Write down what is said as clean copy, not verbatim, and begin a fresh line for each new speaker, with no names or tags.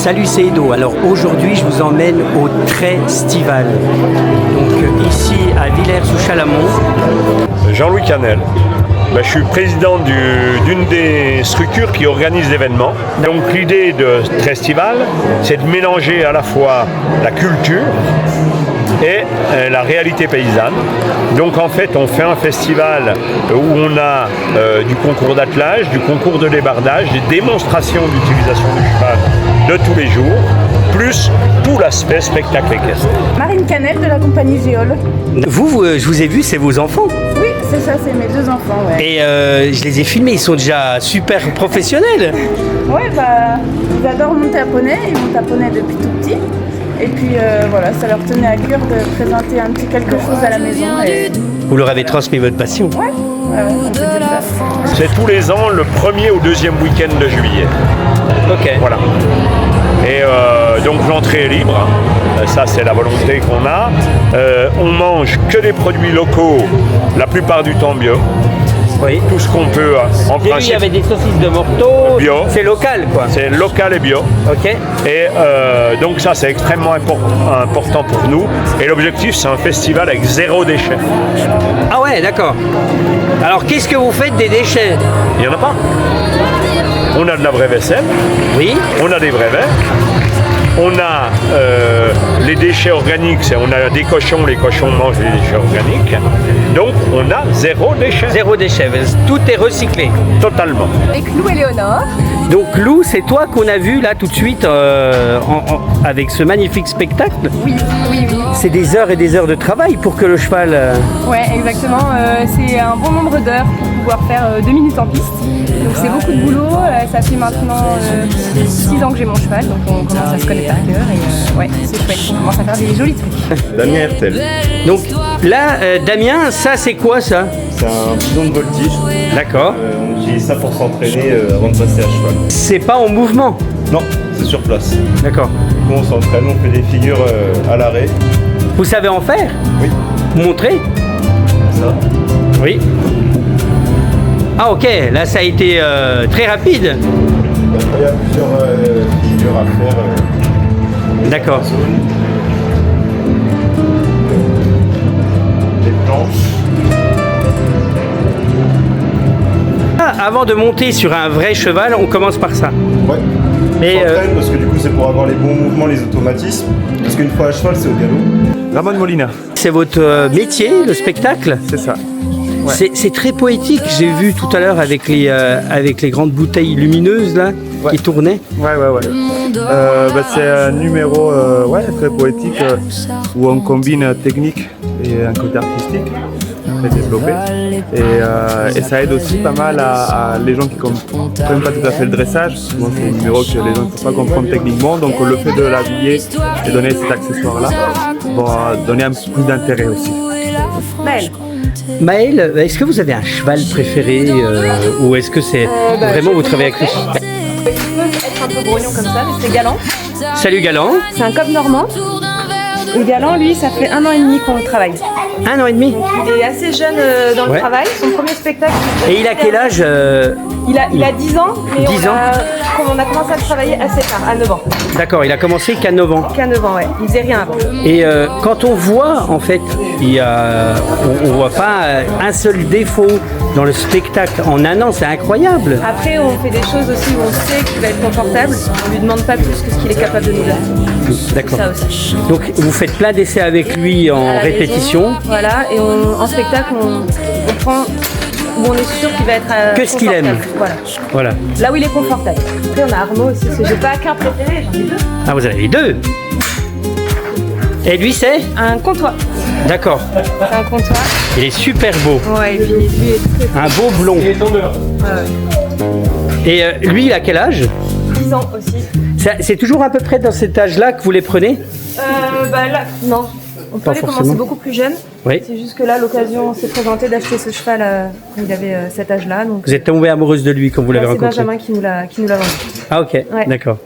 Salut, c'est Edo. Alors aujourd'hui, je vous emmène au Trestival. Donc ici à Villers-sous-Chalamont.
Jean-Louis Canel. Je suis président d'une des structures qui organise l'événement. Donc l'idée de Trestival, c'est de mélanger à la fois la culture et la réalité paysanne. Donc en fait, on fait un festival où on a du concours d'attelage, du concours de débardage, des démonstrations d'utilisation du cheval de tous les jours, plus tout l'aspect spectacle équestre.
Marine Canel de la compagnie Géole.
Vous, je vous ai vu, c'est vos enfants.
Oui, c'est ça, c'est mes deux enfants, ouais.
Et je les ai filmés, ils sont déjà super professionnels.
Ouais, ils adorent monter à poney, ils montent à poney depuis tout petit. Et puis voilà, ça leur tenait à cœur de présenter un petit quelque chose à la maison. Et...
Vous leur avez transmis votre passion.
Ouais, on peut dire ça.
C'est tous les ans le premier ou deuxième week-end de juillet.
Ok.
Voilà. Et donc l'entrée est libre, ça c'est la volonté qu'on a. On mange que des produits locaux, la plupart du temps bio.
Oui.
Tout ce qu'on peut en
J'ai vu, il y
principe.
avait des saucisses de Morteau.
Bio.
C'est local, quoi.
C'est local et bio.
Ok.
Et donc ça c'est extrêmement important pour nous. Et l'objectif c'est un festival avec zéro déchet.
Ah ouais, d'accord. Alors qu'est-ce que vous faites des déchets?
Il n'y en a pas. On a de la vraie vaisselle,
Oui.
on a des vrais verres, on a les déchets organiques, on a des cochons, les cochons mangent les déchets organiques. Donc on a zéro déchet.
Zéro déchet. Tout est recyclé.
Totalement.
Avec Lou et Léonore.
Donc Lou, c'est toi qu'on a vu là tout de suite avec ce magnifique spectacle.
Oui.
C'est des heures et des heures de travail pour que le cheval...
Ouais, exactement. C'est un bon nombre d'heures pour pouvoir faire 2 minutes en piste. Donc c'est beaucoup de boulot. Ça fait maintenant 6 ans que j'ai mon cheval, donc on commence à se connaître par cœur. Et ouais, c'est chouette. On commence à faire des jolis trucs.
Damien Hertel.
Donc là, Damien, ça c'est quoi ça?
C'est un bidon de voltige.
D'accord.
On utilise ça pour s'entraîner avant de passer à cheval.
C'est pas en mouvement?
Non, c'est sur place.
D'accord.
Du coup, on s'entraîne, on fait des figures à l'arrêt.
Vous savez en faire?
Oui.
Montrer?
Ça.
Oui. Ah ok, là ça a été très rapide.
Il y a plusieurs figures à faire.
D'accord.
Des planches.
Avant de monter sur un vrai cheval, on commence par ça.
Ouais.
Mais
On s'entraîne parce que du coup, c'est pour avoir les bons mouvements, les automatismes. Parce qu'une fois à cheval, c'est au galop.
Ramon Molina,
c'est votre métier, le spectacle.
c'est ça.
C'est très poétique. J'ai vu tout à l'heure avec les grandes bouteilles lumineuses là qui tournaient.
Ouais. C'est un numéro très poétique où on combine technique et un côté artistique très développé. Et ça aide aussi pas mal à les gens qui comprennent pas tout à fait le dressage. Bon, c'est un numéro que les gens ne peuvent pas comprendre techniquement. Donc le fait de l'habiller et donner cet accessoire-là va donner un peu plus d'intérêt aussi.
Maëlle.
Maëlle, est-ce que vous avez un cheval préféré ou est-ce que c'est vraiment vous travaillez avec lui?
Il peut être un peu grognon comme ça, mais c'est Galant.
Salut Galant.
C'est un coq normand. Et Galant, lui, ça fait 1 an et demi qu'on travaille.
1 an et demi.
Il est assez jeune dans
Ouais.
le travail. Son premier spectacle.
Et il a quel âge
Il a 10 ans, mais
10
on a commencé à le travailler assez tard, à 9 ans.
D'accord, il a commencé qu'à 9 ans.
Qu'à 9 ans, ouais. Il faisait rien avant.
Et quand on voit, en fait, on voit pas un seul défaut dans le spectacle en 1 an, c'est incroyable.
Après, on fait des choses aussi où on sait qu'il va être confortable. On lui demande pas plus que ce qu'il est capable de nous donner.
D'accord.
Ça aussi.
Donc vous faites plein d'essais avec lui en
À la
répétition.
maison, voilà, et en spectacle, on prend où on est sûr qu'il va être
Que ce qu'il aime.
Voilà.
Voilà.
Là où il est confortable. Après, on a Arnaud aussi, parce que j'ai pas qu'un préféré, j'en ai 2.
Ah, vous en avez 2. Et lui, c'est?
Un comptoir.
D'accord.
C'est un comptoir.
Il est super beau.
Ouais, et puis lui est très
Un beau blond. Et lui, il a quel âge?
10 ans aussi.
C'est toujours à peu près dans cet âge-là que vous les prenez?
Là, non. On peut
Pas
aller
forcément.
commencer beaucoup plus jeune.
Oui.
C'est juste que là, l'occasion s'est présentée d'acheter ce cheval quand il avait cet âge-là. Donc,
Vous êtes tombée amoureuse de lui quand vous l'avez
là, c'est
rencontré?
Benjamin qui nous l'a vendu.
Ah ok,
Ouais.
d'accord.